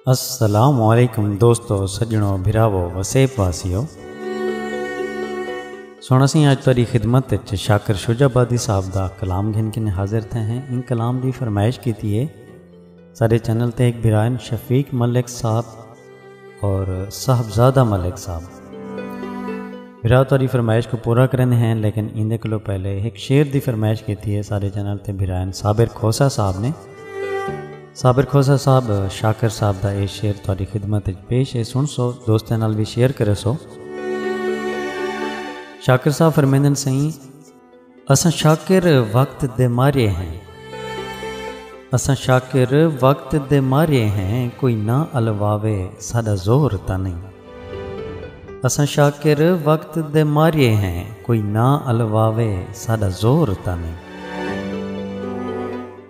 अस्सलामुअलैकुम दोस्तों सज्जनों भिरावो वसेब वासियों सोना सी अज तुहाडी खिदमत शाकिर शुजाबादी साहब का कलाम घिन के हाजिर थे हैं। इन कलाम की फरमाइश की है सारे चैनल ते एक बिरान शफीक मलिक साहब और साहबजादा मलिक साहब बिरा तुहाडी फरमाइश को पूरा करने हैं, लेकिन इंदे को पहले एक शेर की फरमाइश की है सारे चैनल ते बिरान साबिर खोसा साहब ने। साबिर खोसा साहब शाकिर साहब का यह शेर तुहाडी खिदमत पेश है, सुन सो दोस्तों नाल भी शेयर करे सो। शाकिर साहब फरमांदे सही, असां शाकिर वक्त दे मारे हैं, असां शाकिर वक्त दे मारे हैं, कोई ना अलवावे साडा जोर ता नहीं। असां शाकिर वक्त दे मारे हैं, कोई ना अलवावे साडा जोर ता नहीं।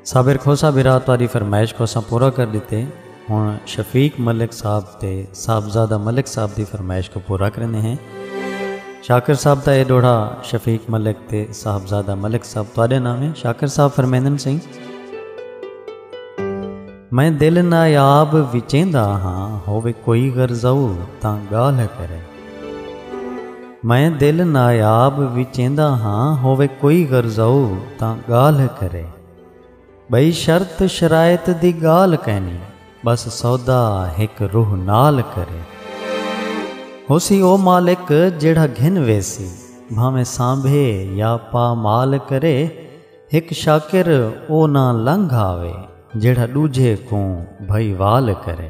साबिर खोसा बिरा तुहाडी फरमाइश को असां पूरा कर दिते। हुण शफीक मलिक साहब ते साहबजादा मलिक साहब की फरमाइश को पूरा करने हैं। शाकिर साहब का यह डोड़ा शफीक मलिक ते साहबजादा मलिक साहब तुहाडे नाम है। शाकिर साहब फरमांदे सही, मैं दिल नायाब विचेंदा हाँ, होवे कोई गरजाऊ तां गाल करे। मैं दिल नायाब विचेंदा हाँ, होवे कोई गरजाऊ तां गाल करे। बई शर्त शरायत दी गाल कहनी, बस सौदा एक रूह नाल करे। होसी ओ मालिक जेड़ा घिन वेसी, भावें सांभे या पामाल करे। एक शाकिर ओ ना लंघ आवे, जेड़ा दूजे को भईवाल करे।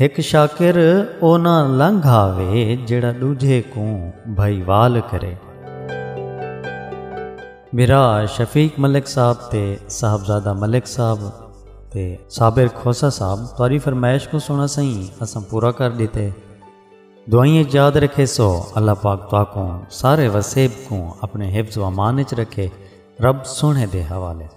एक शाकिर ओ ना लंघ आवे, जेड़ा दूजे को भईवाल करे। बिरा शफीक मलिक साहब ते साहबजादा मलिक साहब ते साबिर खोसा साहब तुहाडी फरमाइश को सुना सही असां पूरा कर देते। दुआएं याद रखे सो अल्लाह पाक तुहाको सारे वसेब को अपने हिफ्ज़ व अमान च रखे। रब सोने दे हवाले।